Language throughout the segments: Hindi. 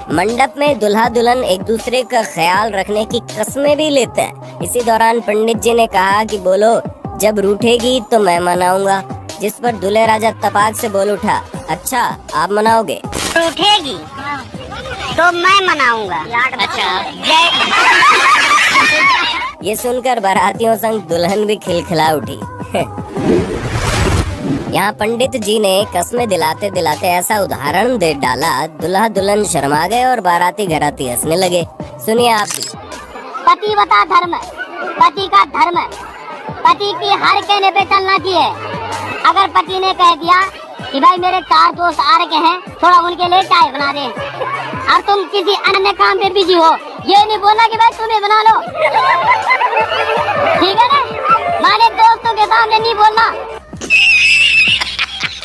मंडप में दुल्हा दुल्हन एक दूसरे का ख्याल रखने की कस्में भी लेते हैं। इसी दौरान पंडित जी ने कहा कि बोलो, जब रूठेगी तो मैं मनाऊंगा। जिस पर दूल्हे राजा तपाक से बोल उठा, अच्छा आप मनाओगे? रूठेगी तो मैं मनाऊंगा। अच्छा ये सुनकर बारातियों संग दुल्हन भी खिलखिला उठी। यहाँ पंडित जी ने कस्में दिलाते दिलाते ऐसा उदाहरण दे डाला, दूल्हा दुल्हन शर्मा गए और बाराती घराती हंसने लगे। सुनिए आप भी। पतिव्रता धर्म, पति का धर्म, पति की हर कहने पे चलना चाहिए। अगर पति ने कह दिया कि भाई मेरे 4 दोस्त आ रखे हैं, थोड़ा उनके लिए चाय बना दे, और तुम किसी अन्य काम पे बिजी हो, ये नहीं बोलना कि भाई तुम्हें बना लो, ठीक है ना? माने दोस्तों के सामने नहीं बोलना।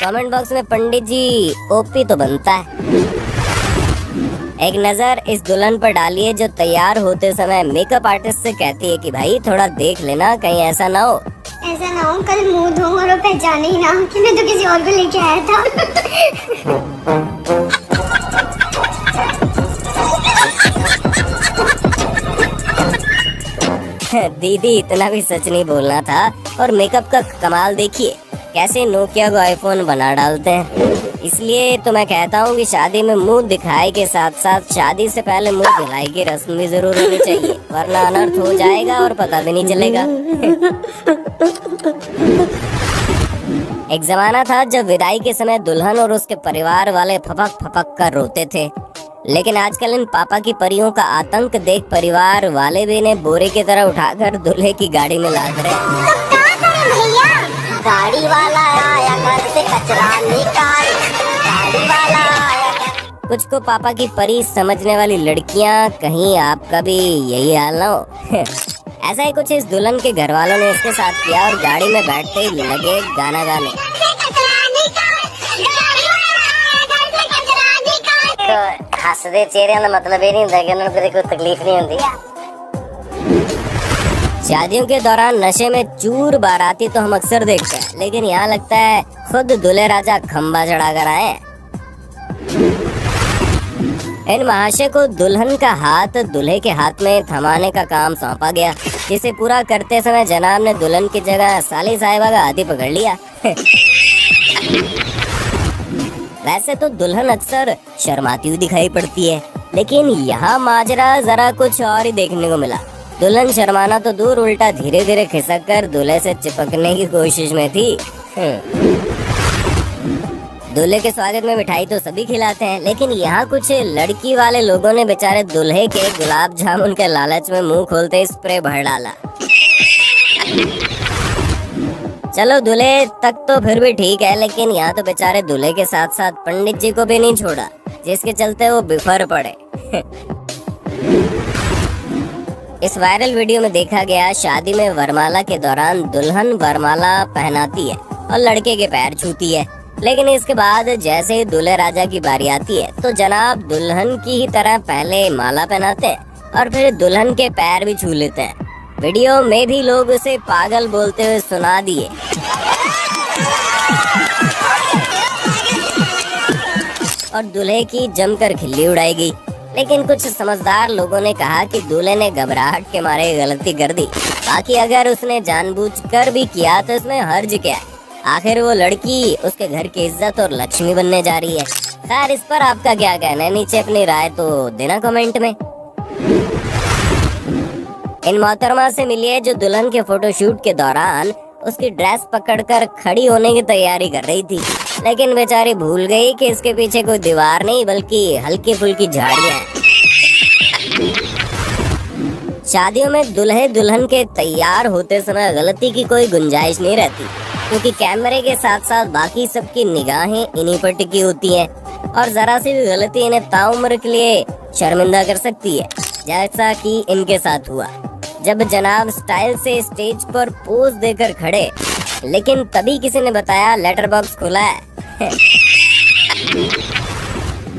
कमेंट बॉक्स में पंडित जी ओपी तो बनता है। एक नजर इस दुल्हन पर डालिए जो तैयार होते समय मेकअप आर्टिस्ट से कहती है कि भाई थोड़ा देख लेना, कहीं ऐसा ना हो कल मुंह धोऊं और पहचाने ही ना कि मैं तो किसी और को लेके आया था। दीदी इतना भी सच नहीं बोलना था। और मेकअप का कमाल देखिए, कैसे नोकिया को आईफोन बना डालते हैं। इसलिए तो मैं कहता हूँ कि शादी में मुंह दिखाई के साथ साथ शादी से पहले मुंह धुलाई की रस्म भी जरूर होनी चाहिए, वरना अनर्थ हो जाएगा और पता भी नहीं चलेगा। एक जमाना था जब विदाई के समय दुल्हन और उसके परिवार वाले फपक फपक कर रोते थे, लेकिन आजकल इन पापा की परियों का आतंक देख परिवार वाले भी इन्हें बोरे की तरह उठाकर दूल्हे की गाड़ी में लाद रहे। गाड़ी वाला आया घर से कचरा निकाल, गाड़ी वाला आया। कुछ को पापा की परी समझने वाली लड़कियां, कहीं आपका भी यही हाल ना हो। ऐसा ही कुछ इस दुल्हन के घर वालों ने इसके साथ किया और गाड़ी में बैठते ही लगे गाना गाने। तो हंसदे चेहरे का मतलब ये नहीं होता कि उन्हें कोई तकलीफ नहीं होती। शादियों के दौरान नशे में चूर बाराती तो हम अक्सर देखते हैं, लेकिन यहाँ लगता है खुद दूल्हे राजा खंबा चढ़ा कर आए। इन महाशय को दुल्हन का हाथ दूल्हे के हाथ में थमाने का काम सौंपा गया, जिसे पूरा करते समय जनाब ने दुल्हन की जगह साली साहिबा का हाथी पकड़ लिया। वैसे तो दुल्हन अक्सर शर्माती हुई दिखाई पड़ती है, लेकिन यहाँ माजरा जरा कुछ और ही देखने को मिला। दुल्हन शर्माना तो दूर, उल्टा धीरे धीरे खिसक कर दूल्हे से चिपकने की कोशिश में थी। दूल्हे के स्वागत में मिठाई तो सभी खिलाते हैं, लेकिन यहाँ कुछ लड़की वाले लोगों ने बेचारे दूल्हे के गुलाब जामुन के लालच में मुंह खोलते स्प्रे भर डाला। चलो दूल्हे तक तो फिर भी ठीक है, लेकिन यहाँ तो बेचारे दूल्हे के साथ साथ पंडित जी को भी नहीं छोड़ा, जिसके चलते वो बिफर पड़े। इस वायरल वीडियो में देखा गया, शादी में वरमाला के दौरान दुल्हन वरमाला पहनाती है और लड़के के पैर छूती है, लेकिन इसके बाद जैसे ही दूल्हे राजा की बारी आती है तो जनाब दुल्हन की ही तरह पहले माला पहनाते हैं और फिर दुल्हन के पैर भी छू लेते हैं। वीडियो में भी लोग उसे पागल बोलते हुए सुना दिए। और दूल्हे की जमकर खिल्ली उड़ाई गई, लेकिन कुछ समझदार लोगों ने कहा कि दूल्हे ने घबराहट के मारे गलती कर दी, बाकी अगर उसने जानबूझकर भी किया तो इसमें हर्ज क्या है, आखिर वो लड़की उसके घर की इज्जत और लक्ष्मी बनने जा रही है। खैर, इस पर आपका क्या कहना है, नीचे अपनी राय तो देना कमेंट में। इन मोहतरमा से मिलिए जो दुल्हन के फोटोशूट के दौरान उसकी ड्रेस पकड़कर खड़ी होने की तैयारी कर रही थी, लेकिन बेचारी भूल गई कि इसके पीछे कोई दीवार नहीं बल्कि हल्की फुल्की झाड़ियां हैं। शादियों में दूल्हे दुल्हन के तैयार होते समय गलती की कोई गुंजाइश नहीं रहती, क्योंकि कैमरे के साथ साथ बाकी सबकी निगाहें इन्हीं पर टिकी होती हैं और जरा सी भी गलती इन्हें ताउम्र के लिए शर्मिंदा कर सकती है, जैसा कि इनके साथ हुआ जब जनाब स्टाइल से स्टेज पर पोज देकर खड़े, लेकिन तभी किसी ने बताया लेटर बॉक्स खुला है।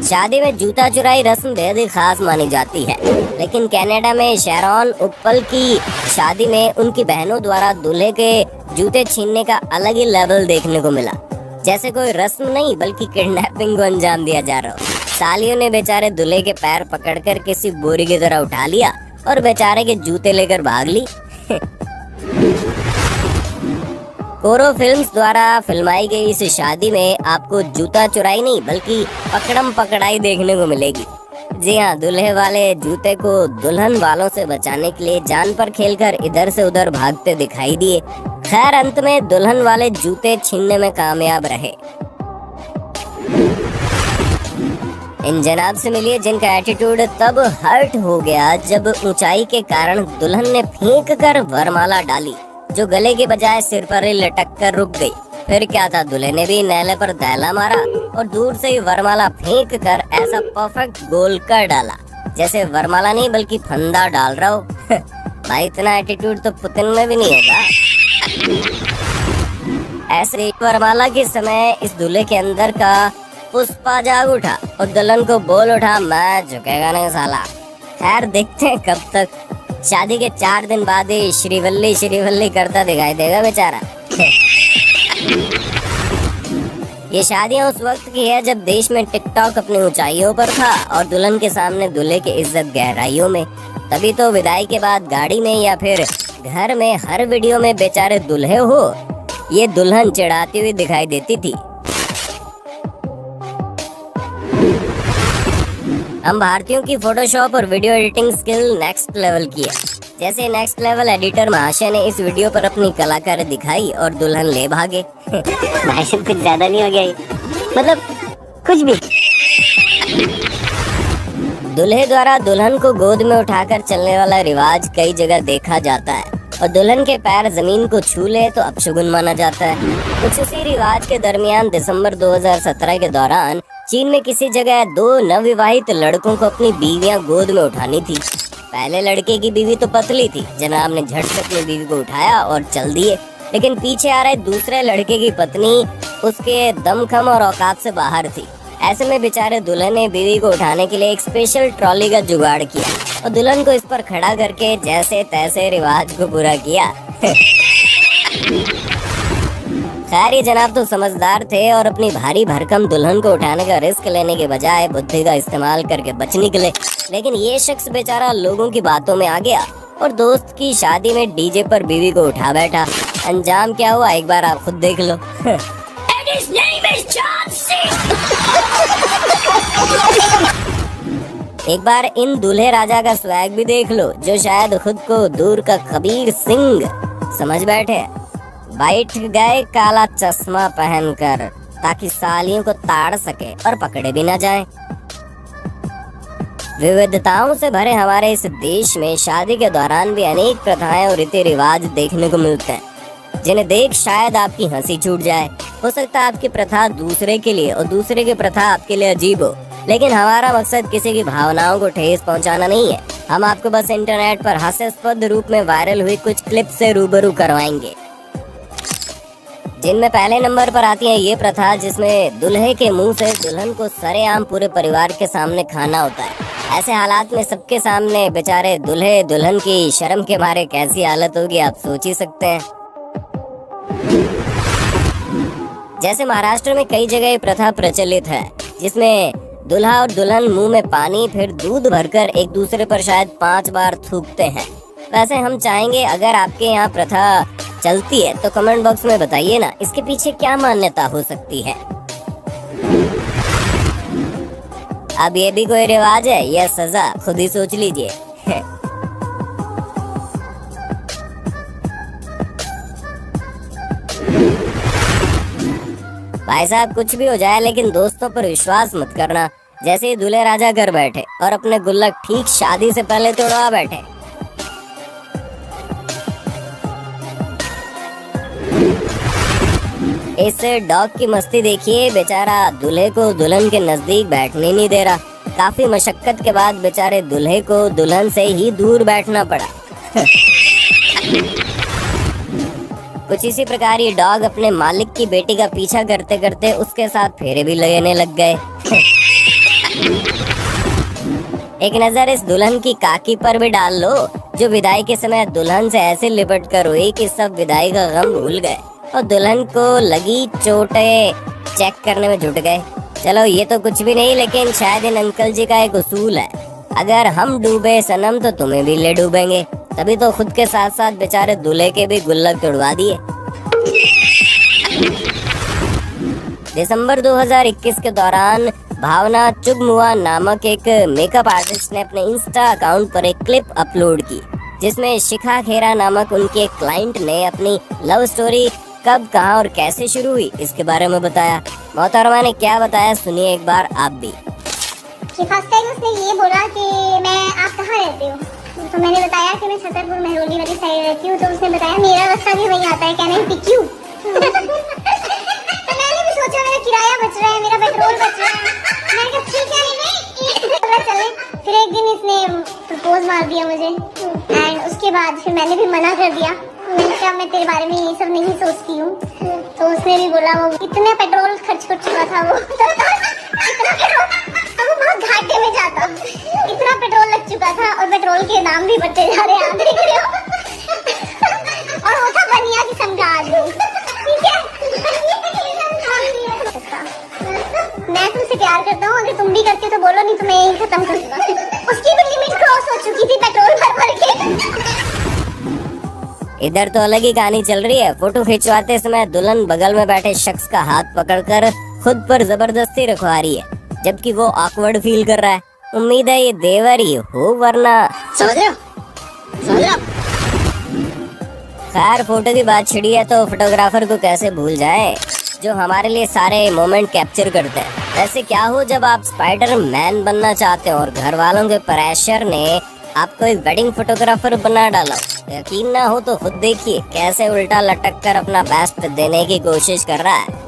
शादी में जूता चुराई रस्म बेहद ही खास मानी जाती है, लेकिन कनाडा में शैरॉन उप्पल की शादी में उनकी बहनों द्वारा दूल्हे के जूते छीनने का अलग ही लेवल देखने को मिला, जैसे कोई रस्म नहीं बल्कि किडनैपिंग को अंजाम दिया जा रहा हो। सालियों ने बेचारे दूल्हे के पैर पकड़कर किसी बोरी की तरह उठा लिया और बेचारे के जूते लेकर भाग ली। कोरो फिल्म्स द्वारा फिल्माई गई इस शादी में आपको जूता चुराई नहीं बल्कि पकड़म पकड़ाई देखने को मिलेगी। जी हाँ, दूल्हे वाले जूते को दुल्हन वालों से बचाने के लिए जान पर खेलकर इधर से उधर भागते दिखाई दिए। खैर अंत में दुल्हन वाले जूते छीनने में कामयाब रहे। इन जनाब से मिलिए जिनका एटीट्यूड तब हर्ट हो गया जब ऊंचाई के कारण दुल्हन ने फेंक कर वरमाला डाली, जो गले के बजाय सिर पर ही लटक कर रुक गई। फिर क्या था, दूल्हे ने भी नैले पर दैला मारा और दूर से ही वरमाला फेंक कर ऐसा परफेक्ट गोल कर डाला जैसे वरमाला नहीं बल्कि फंदा डाल रहा हो। भाई इतना एटीट्यूड तो पुतिन में भी नहीं होगा। ऐसे वरमाला के समय इस दूल्हे के अंदर का पुष्पा जाग उठा और दुल्हन को बोल उठा, मैं झुकेगा नहीं साला। खैर देखते हैं कब तक। शादी के 4 दिन बाद ही श्रीवल्ली करता दिखाई देगा बेचारा। ये शादियां उस वक्त की है जब देश में टिकटॉक अपनी ऊंचाइयों पर था और दुल्हन के सामने दूल्हे की इज्जत गहराइयों में। तभी तो विदाई के बाद गाड़ी में या फिर घर में हर वीडियो में बेचारे दूल्हे हो ये दुल्हन चिढ़ाती हुई दिखाई देती थी। हम भारतीयों की फोटोशॉप और video editing skill next level की है। जैसे नेक्स्ट लेवल एडिटर महाशय ने इस वीडियो पर अपनी कलाकारी दिखाई और दुल्हन ले भागे। भाई साहब कुछ ज्यादा नहीं हो गया ये? मतलब कुछ भी। दूल्हे द्वारा दुल्हन को गोद में उठाकर चलने वाला रिवाज कई जगह देखा जाता है और दुल्हन के पैर जमीन को छू ले तो अपशगुन माना जाता है। कुछ इसी रिवाज के दरमियान दिसंबर 2017 के दौरान चीन में किसी जगह 2 नवविवाहित लड़कों को अपनी बीवियां गोद में उठानी थी। पहले लड़के की बीवी तो पतली थी, जनाब ने झट से अपनी बीवी को उठाया और चल दिए। लेकिन पीछे आ रहे दूसरे लड़के की पत्नी उसके दमखम और औकात से बाहर थी। ऐसे में बेचारे दूल्हे ने बीवी को उठाने के लिए एक स्पेशल ट्रॉली का जुगाड़ किया और दुल्हन को इस पर खड़ा करके जैसे तैसे रिवाज को पूरा किया। खैर ये जनाब तो समझदार थे और अपनी भारी भरकम दुल्हन को उठाने का रिस्क लेने के बजाय बुद्धि का इस्तेमाल करके बच निकले। लेकिन ये शख्स बेचारा लोगों की बातों में आ गया और दोस्त की शादी में डीजे पर बीवी को उठा बैठा। अंजाम क्या हुआ एक बार आप खुद देख लो। एक बार इन दूल्हे राजा का स्वैग भी देख लो, जो शायद खुद को दूर का कबीर सिंह समझ बैठे। बैठ गए काला चश्मा पहनकर ताकि सालियों को ताड़ सके और पकड़े भी ना जाएं। विविधताओं से भरे हमारे इस देश में शादी के दौरान भी अनेक प्रथाएं और रीति रिवाज देखने को मिलते हैं जिन्हें देख शायद आपकी हंसी छूट जाए। हो सकता है आपकी प्रथा दूसरे के लिए और दूसरे की प्रथा आपके लिए अजीब हो, लेकिन हमारा मकसद किसी की भावनाओं को ठेस पहुंचाना नहीं है। हम आपको बस इंटरनेट पर हास्यास्पद रूप में वायरल हुई कुछ क्लिप से रूबरू करवाएंगे, जिनमें पहले नंबर पर आती है ये प्रथा जिसमें दूल्हे के मुंह से दुल्हन को सरेआम पूरे परिवार के सामने खाना होता है। ऐसे हालात में सबके सामने बेचारे दूल्हे दुल्हन की शर्म के मारे कैसी हालत होगी आप सोच ही सकते हैं। जैसे महाराष्ट्र में कई जगह ये प्रथा प्रचलित है जिसमें दूल्हा और दुल्हन मुंह में पानी फिर दूध भरकर एक दूसरे पर शायद 5 बार थूकते हैं। वैसे हम चाहेंगे अगर आपके यहाँ प्रथा चलती है तो कमेंट बॉक्स में बताइए ना, इसके पीछे क्या मान्यता हो सकती है। अब ये भी कोई रिवाज है या सजा, खुद ही सोच लीजिए। भाई साहब कुछ भी हो जाए लेकिन दोस्तों पर विश्वास मत करना। जैसे ही दूल्हे राजा घर बैठे और अपने गुल्लक ठीक शादी से पहले तोड़वा बैठे। इस डॉग की मस्ती देखिए, बेचारा दूल्हे को दुल्हन के नजदीक बैठने नहीं दे रहा। काफी मशक्कत के बाद बेचारे दूल्हे को दुल्हन से ही दूर बैठना पड़ा। कुछ इसी प्रकार ये डॉग अपने मालिक की बेटी का पीछा करते करते उसके साथ फेरे भी लगने लग गए। एक नजर इस दुल्हन की काकी पर भी डाल लो, जो विदाई के समय दुल्हन से ऐसे लिपट कर हुई कि सब विदाई का गम भूल गए और दुल्हन को लगी चोटें चेक करने में जुट गए। चलो ये तो कुछ भी नहीं, लेकिन शायद इन अंकल जी का एक उसूल है, अगर हम डूबे सनम तो तुम्हें भी ले डूबेंगे। तभी तो खुद के साथ साथ बेचारे दूल्हे के भी गुल्लक तोड़वा दिए। दिसंबर 2021 के दौरान भावना चुगमुआ नामक एक मेकअप आर्टिस्ट ने अपने इंस्टा अकाउंट पर एक क्लिप अपलोड की, जिसमें शिखा खेरा नामक उनके क्लाइंट ने अपनी लव स्टोरी कब, कहां और कैसे शुरू हुई इसके बारे में बताया। मोहतरमा ने क्या बताया सुनिए एक बार आप भी। कि फर्स्ट टाइम उसने ये बोला कि आप कहाँ रहते हो, तो मैंने बताया कि मैं छतरपुर मेहरौली वाली साइड रहती हूँ। तो उसने बताया मेरा रास्ता भी वहीं आता है, कैन आई पिक यू। तो मैंने भी सोचा मेरा किराया बच रहा है, मेरा पेट्रोल बच रहा है, मैं कहा ठीक है चले। फिर एक दिन इसने प्रपोज मार दिया मुझे, एंड उसके बाद फिर मैंने भी मना कर दिया। मैंने कहा मैं तेरे बारे में ये सब नहीं सोचती हूँ। तो उसने भी बोला, वो इतना पेट्रोल खर्च कर चुका था वो इतना पेट्रोल, अब वो बहुत घाटे में जाता, इतना पेट्रोल लग चुका था और पेट्रोल के दाम भी बढ़ते जा रहे हैं, आप देख रहे हो। और वो था बनिया किस्म का आदमी, ठीक है। मैं तुमसे प्यार करता हूँ, अगर तुम भी करते तो बोलो, नहीं तो मैं यही खत्म कर दूंगा। उसकी भी लिमिट क्रॉस हो चुकी थी पेट्रोल भर भर के। इधर तो अलग ही कहानी चल रही है। फोटो खिंचवाते समय दुल्हन बगल में बैठे शख्स का हाथ पकड़कर खुद पर जबरदस्ती रखवा रही है, जबकि वो ऑकवर्ड फील कर रहा है। उम्मीद है ये देवर ही हो, वरना समझ रहे हो। खैर फोटो की बात छिड़ी है तो फोटोग्राफर को कैसे भूल जाए, जो हमारे लिए सारे मोमेंट कैप्चर करते हैं। वैसे क्या हो जब आप स्पाइडर मैन बनना चाहते हो और घर वालों के प्रेशर ने आपको एक वेडिंग फोटोग्राफर बना डाला। यकीन ना हो तो खुद देखिए कैसे उल्टा लटक कर अपना बेस्ट देने की कोशिश कर रहा है।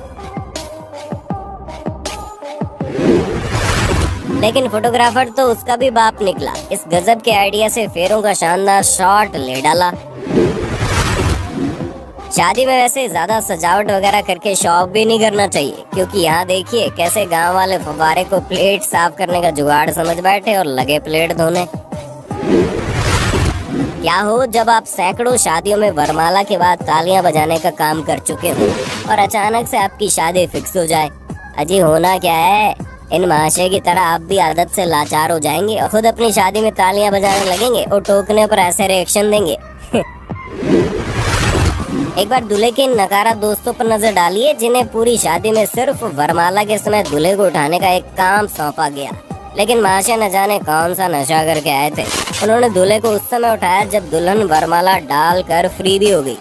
लेकिन फोटोग्राफर तो उसका भी बाप निकला। इस गजब के आइडिया से फेरों का शानदार शॉट ले डाला। शादी में वैसे ज्यादा सजावट वगैरह करके शॉप भी नहीं करना चाहिए, क्योंकि यहाँ देखिए कैसे गांव वाले फव्वारे को प्लेट साफ करने का जुगाड़ समझ बैठे और लगे प्लेट धोने। क्या हो जब आप सैकड़ों शादियों में वरमाला के बाद तालियां बजाने का काम कर चुके हो और अचानक से आपकी शादी फिक्स हो जाए। अजी होना क्या है, इन महाशय की तरह आप भी आदत से लाचार हो जाएंगे और खुद अपनी शादी में तालियां बजाने लगेंगे और टोकने पर ऐसे रिएक्शन देंगे। एक बार दूल्हे के नकारा दोस्तों पर नजर डालिए, जिन्हें पूरी शादी में सिर्फ वरमाला के समय दूल्हे को उठाने का एक काम सौंपा गया, लेकिन महाशय न जाने कौन सा नशा करके आए थे। उन्होंने दूल्हे को उस समय उठाया जब दुल्हन वरमाला डालकर फ्री भी हो गई।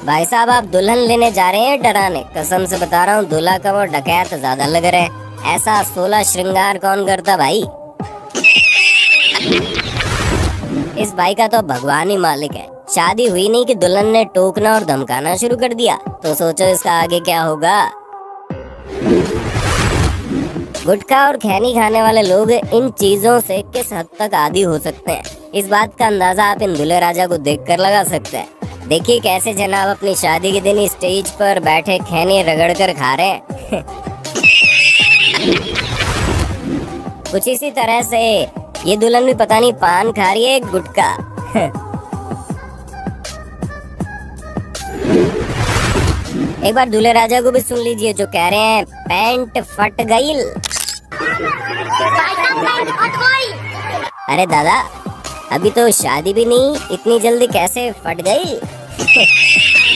भाई साहब आप दुल्हन लेने जा रहे हैं डराने, कसम से बता रहा हूँ दूल्हा का वो डकैत ज्यादा लग रहा है। ऐसा 16 श्रृंगार कौन करता भाई। इस भाई का तो भगवान ही मालिक है। शादी हुई नहीं कि दुल्हन ने टोकना और धमकाना शुरू कर दिया, तो सोचो इसका आगे क्या होगा। गुटखा और खैनी खाने वाले लोग इन चीजों से किस हद तक आदी हो सकते हैं, इस बात का अंदाजा आप इन दूल्हे राजा को देखकर लगा सकते हैं। देखिए कैसे जनाब अपनी शादी के दिन स्टेज पर बैठे खैनी रगड़ कर खा रहे हैं। कुछ इसी तरह से ये दुल्हन भी पता नहीं पान खा रही है गुटखा। एक बार दूल्हे राजा को भी सुन लीजिए जो कह रहे हैं पैंट फट गई। अरे दादा अभी तो शादी भी नहीं, इतनी जल्दी कैसे फट गई।